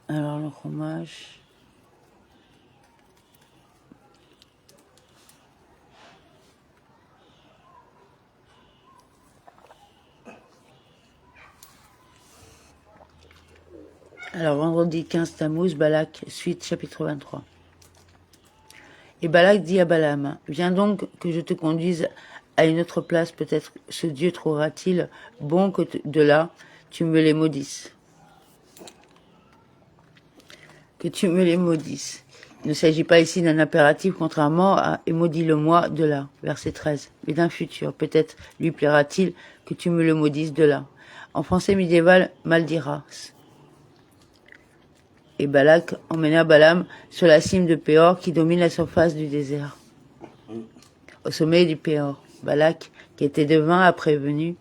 Alors le fromage. Alors vendredi 15 Tammuz, Balak, suite chapitre 23. Et Balak dit à Balaam, viens donc que je te conduise à une autre place, peut-être ce Dieu trouvera-t-il bon que de là tu me les maudisses. Que tu me les maudisses. Il ne s'agit pas ici d'un impératif contrairement à « et maudis-le-moi de là », verset 13, mais d'un futur. Peut-être lui plaira-t-il que tu me le maudisses de là. En français médiéval, maldiras. Et Balak emmena Balaam sur la cime de Péor qui domine la surface du désert. Au sommet du Péor, Balak, qui était devin, a prévenu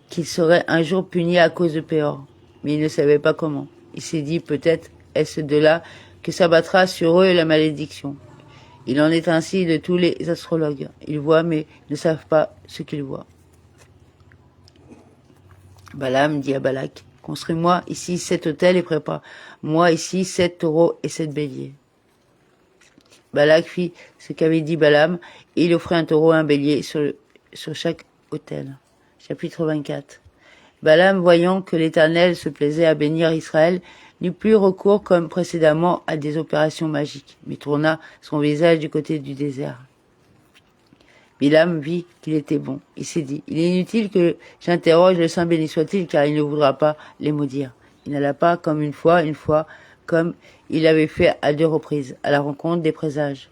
qu'il serait un jour puni à cause de Péor, mais il ne savait pas comment. Il s'est dit, peut-être est-ce de là que s'abattra sur eux la malédiction. Il en est ainsi de tous les astrologues. Ils voient mais ne savent pas ce qu'ils voient. Balaam dit à Balak, construis-moi ici 7 autels et prépare-moi ici 7 taureaux et 7 béliers. Balak fit ce qu'avait dit Balaam et il offrit un taureau et un bélier sur chaque autel. Chapitre 24. Balaam, voyant que l'Éternel se plaisait à bénir Israël, n'eut plus recours comme précédemment à des opérations magiques, mais tourna son visage du côté du désert. Bilam vit qu'il était bon. Il s'est dit, il est inutile que j'interroge le Saint béni soit-il, car il ne voudra pas les maudire. Il n'alla pas comme une fois, comme il avait fait à 2 reprises, à la rencontre des présages.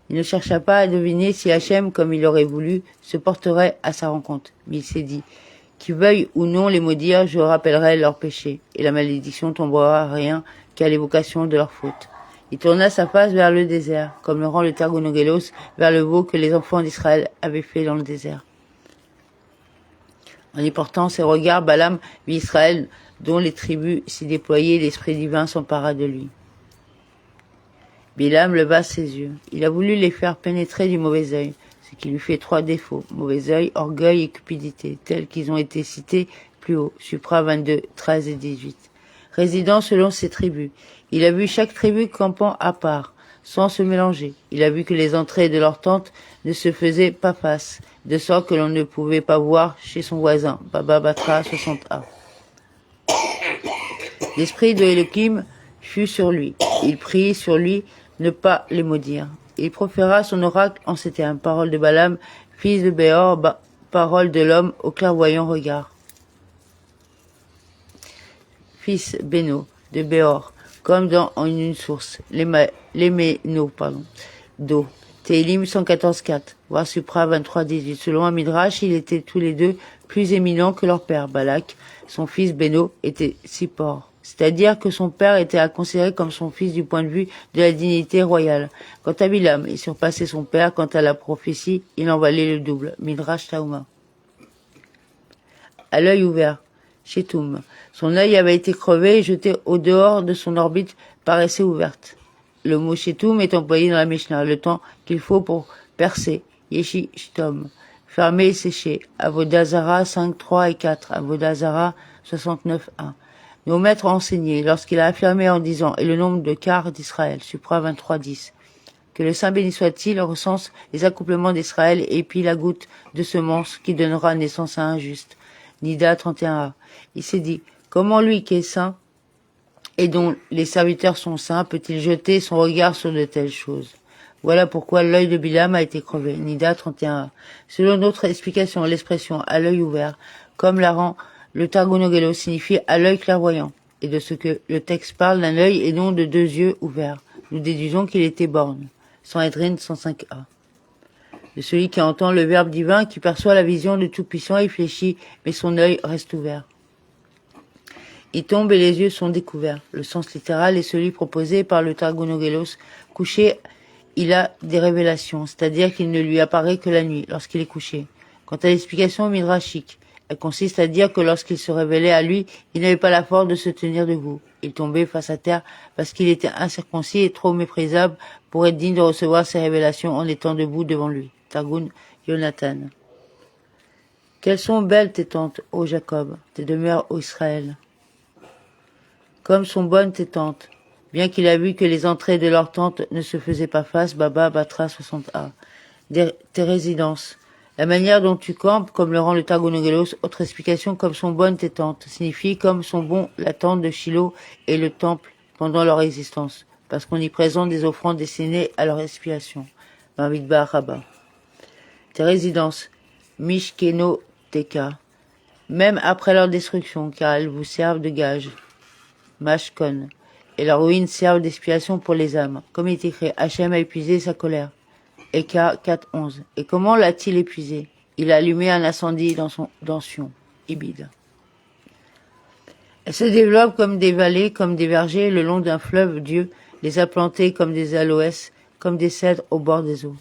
Il ne chercha pas à deviner si Hachem, comme il aurait voulu, se porterait à sa rencontre. Mais il s'est dit, qu'ils veuillent ou non les maudire, je rappellerai leurs péchés, et la malédiction tombera à rien qu'à l'évocation de leurs fautes. Il tourna sa face vers le désert, comme le rend le Targonogelos vers le veau que les enfants d'Israël avaient fait dans le désert. En y portant ses regards, Balaam vit Israël, dont les tribus s'y déployaient, l'esprit divin s'empara de lui. Bilam leva ses yeux. Il a voulu les faire pénétrer du mauvais œil, ce qui lui fait 3 défauts, mauvais œil, orgueil et cupidité, tels qu'ils ont été cités plus haut, Supra 22, 13 et 18. Résidant selon ses tribus, il a vu chaque tribu campant à part, sans se mélanger. Il a vu que les entrées de leur tente ne se faisaient pas face, de sorte que l'on ne pouvait pas voir chez son voisin. Baba Batra 60a. L'esprit de Elohim fut sur lui. Il prit sur lui ne pas les maudire. Il proféra son oracle en ces termes. Parole de Balaam, fils de Béor, parole de l'homme au clairvoyant regard. Fils Béno, de Béor, comme en une source, les ménos, d'eau. Télim 114.4, voir Supra 23.18. Selon un Midrash, ils étaient tous les deux plus éminents que leur père. Balak, son fils Béno, était Sippor. C'est-à-dire que son père était à considérer comme son fils du point de vue de la dignité royale. Quant à Bilam, il surpassait son père. Quant à la prophétie, il en valait le double. Midrash Tauma. À l'œil ouvert, Chétoum. Son œil avait été crevé et jeté au dehors de son orbite paraissait ouverte. Le mot Chétoum est employé dans la Mishnah, le temps qu'il faut pour percer. Yeshi Shtom. Fermer et sécher. Avodazara 5, 3 et 4. Avodazara 69.1. Nos maîtres ont enseigné, lorsqu'il a affirmé en disant, et le nombre de quarts d'Israël, Supra 23.10, que le Saint béni soit-il recense les accouplements d'Israël et puis la goutte de semence qui donnera naissance à un juste. Nida 31a. Il s'est dit, comment lui qui est saint et dont les serviteurs sont saints peut-il jeter son regard sur de telles choses? Voilà pourquoi l'œil de Bilam a été crevé. Nida 31a. Selon notre explication, l'expression à l'œil ouvert, comme la rend le Targonogelos, signifie à l'œil clairvoyant. Et de ce que le texte parle d'un œil et non de 2 yeux ouverts, nous déduisons qu'il était borgne. Sanhedrin 105a. De celui qui entend le verbe divin, qui perçoit la vision de Tout-Puissant et fléchit, mais son œil reste ouvert. Il tombe et les yeux sont découverts. Le sens littéral est celui proposé par le Targonogelos. Couché, il a des révélations, c'est-à-dire qu'il ne lui apparaît que la nuit, lorsqu'il est couché. Quant à l'explication midrashique, elle consiste à dire que lorsqu'il se révélait à lui, il n'avait pas la force de se tenir debout. Il tombait face à terre parce qu'il était incirconcis et trop méprisable pour être digne de recevoir ses révélations en étant debout devant lui. Targum Jonathan. Quelles sont belles tes tentes, ô Jacob, tes demeures, ô Israël. Comme sont bonnes tes tentes, Bien qu'il a vu que les entrées de leur tente ne se faisaient pas face, Baba Batra 60A. Tes résidences. La manière dont tu campes, comme le rend le Targonogelos, autre explication comme sont bonnes tes tentes, signifie comme sont bons la tente de Shiloh et le temple pendant leur existence, parce qu'on y présente des offrandes destinées à leur expiation. Bamidbar Rabba. Tes résidences. Mishkeno Teka. Même après leur destruction, car elles vous servent de gage. Mashkon. Et leurs ruines servent d'expiation pour les âmes. Comme il est écrit, Hachem a épuisé sa colère. Eka 4.11. Et comment l'a-t-il épuisé? Il a allumé un incendie dans Sion, Ibid. Elles se développent comme des vallées, comme des vergers, le long d'un fleuve. Dieu les a plantées comme des aloès, comme des cèdres au bord des eaux.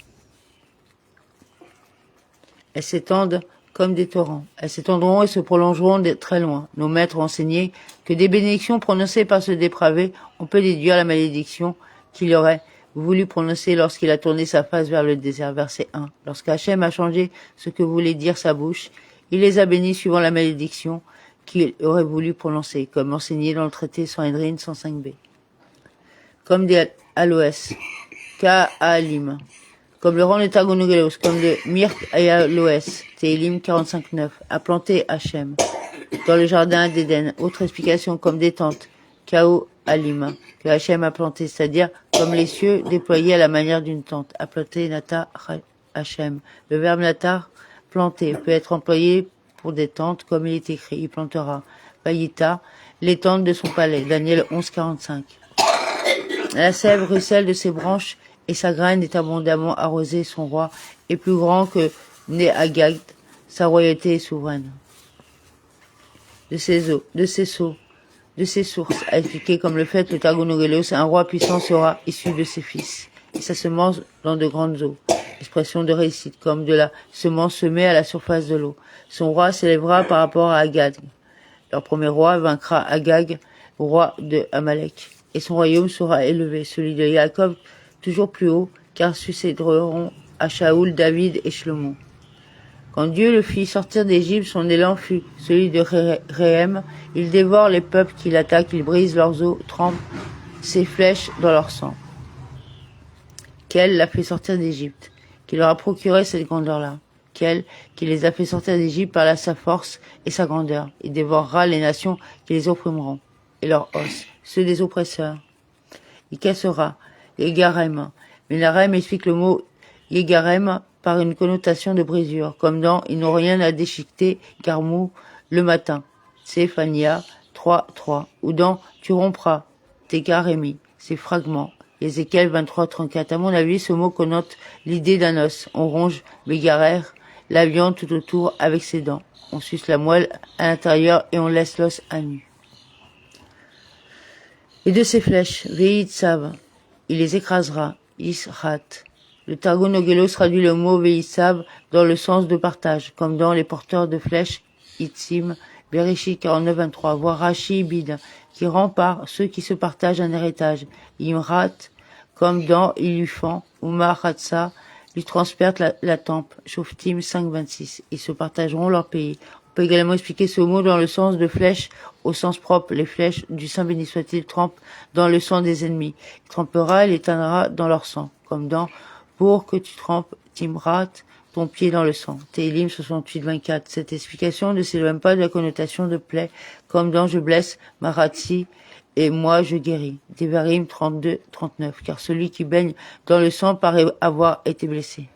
Elles s'étendent comme des torrents. Elles s'étendront et se prolongeront de très loin. Nos maîtres ont enseigné que des bénédictions prononcées par ce dépravé, on peut déduire la malédiction qu'il aurait voulu prononcer lorsqu'il a tourné sa face vers le désert. Verset 1. Lorsqu'Hachem a changé ce que voulait dire sa bouche, il les a bénis suivant la malédiction qu'il aurait voulu prononcer, comme enseigné dans le traité Sanhedrin 105b. Comme des aloès, Ka'alim, comme le rend le Targonogelos, comme de myrte et aloès, Télim 45.9, a planté Hachem dans le jardin d'Éden. Autre explication comme des tentes, Kao Alima, que Hachem a planté, c'est-à-dire comme les cieux déployés à la manière d'une tente, a planté Nata Hachem. Le verbe Natar, planter, peut être employé pour des tentes, comme il est écrit, il plantera. Vayita, les tentes de son palais, Daniel 11.45. La sève ruisselle de ses branches et sa graine est abondamment arrosée, son roi est plus grand que Néagag, sa royauté est souveraine. De ses eaux, de ses seaux, de ses sources, a expliqué comme le fait le Targonogelos, un roi puissant sera issu de ses fils, et sa semence dans de grandes eaux. Expression de réussite, comme de la semence semée à la surface de l'eau. Son roi s'élèvera par rapport à Agag. Leur premier roi vaincra Agag, roi de Amalek, et son royaume sera élevé, celui de Jacob toujours plus haut, car succéderont à Shaoul, David et Shlomo. Quand Dieu le fit sortir d'Égypte, son élan fut celui de Réhem. Il dévore les peuples qu'il attaque, il brise leurs os, trempe ses flèches dans leur sang. Quel l'a fait sortir d'Égypte, qui leur a procuré cette grandeur-là. Quel qui les a fait sortir d'Égypte par sa force et sa grandeur. Il dévorera les nations qui les opprimeront, et leurs os, ceux des oppresseurs. Il cassera les Yegarem. Menachem explique le mot Yegarem par une connotation de brisure, comme dans « Ils n'ont rien à déchiqueter, Garmou, le matin ». Séphania 3.3. Ou dans « Tu rompras, tes Garemi », ces fragments. Ézéchiel 23.34. À mon avis, ce mot connote l'idée d'un os. On ronge Bégarer, la viande tout autour avec ses dents. On suce la moelle à l'intérieur et on laisse l'os à nu. Et de ses flèches, Veïtsav, il les écrasera, Israt. Le Targonogelos traduit le mot Veïtsav dans le sens de partage, comme dans les porteurs de flèches, Itzim, Bereshit 49.23, voire Rashi Ibid, qui rend par ceux qui se partagent un héritage, Imrat, comme dans Ilufan, ou Mahatsa, lui transpertent la tempe, Shoftim 5.26, ils se partageront leur pays. On peut également expliquer ce mot dans le sens de flèche, au sens propre, les flèches du Saint béni soit-il trempent dans le sang des ennemis. Il trempera et les teindra dans leur sang, comme dans pour que tu trempes, Timrat, ton pied dans le sang. Télim 68.24. Cette explication ne s'éloigne pas de la connotation de plaie, comme dans je blesse, Maratsi, et moi je guéris. Devarim 32.39. Car celui qui baigne dans le sang paraît avoir été blessé.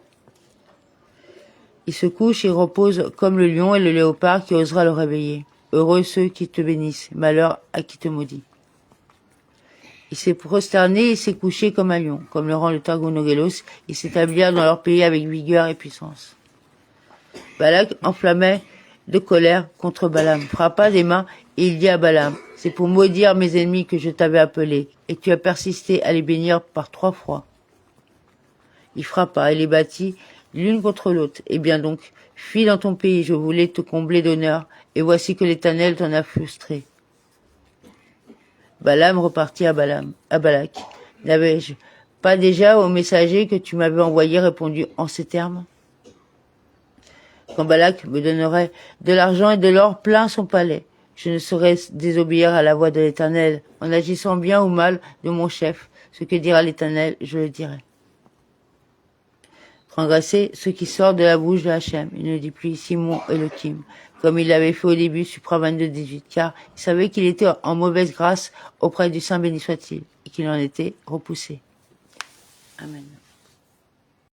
Il se couche et repose comme le lion et le léopard qui osera le réveiller. Heureux ceux qui te bénissent, malheur à qui te maudit. Il s'est prosterné et s'est couché comme un lion, comme le rend le Targonogelos, ils s'établirent dans leur pays avec vigueur et puissance. Balak enflammait de colère contre Balaam, frappa des mains et il dit à Balaam, c'est pour maudire mes ennemis que je t'avais appelé, et tu as persisté à les bénir par 3 fois. Il frappa et les battit l'une contre l'autre. Eh bien donc, fuis dans ton pays, je voulais te combler d'honneur, et voici que l'Éternel t'en a frustré. Balaam repartit à Balak. N'avais-je pas déjà au messager que tu m'avais envoyé répondu en ces termes? Quand Balak me donnerait de l'argent et de l'or plein son palais, Je ne saurais désobéir à la voix de l'Éternel, en agissant bien ou mal de mon chef. Ce que dira l'Éternel, je le dirai. Transgresser ce qui sort de la bouche de Hachem. Il ne dit plus Simon Elohim, comme il l'avait fait au début, Supra 22-18, car il savait qu'il était en mauvaise grâce auprès du Saint béni soit-il, et qu'il en était repoussé. Amen.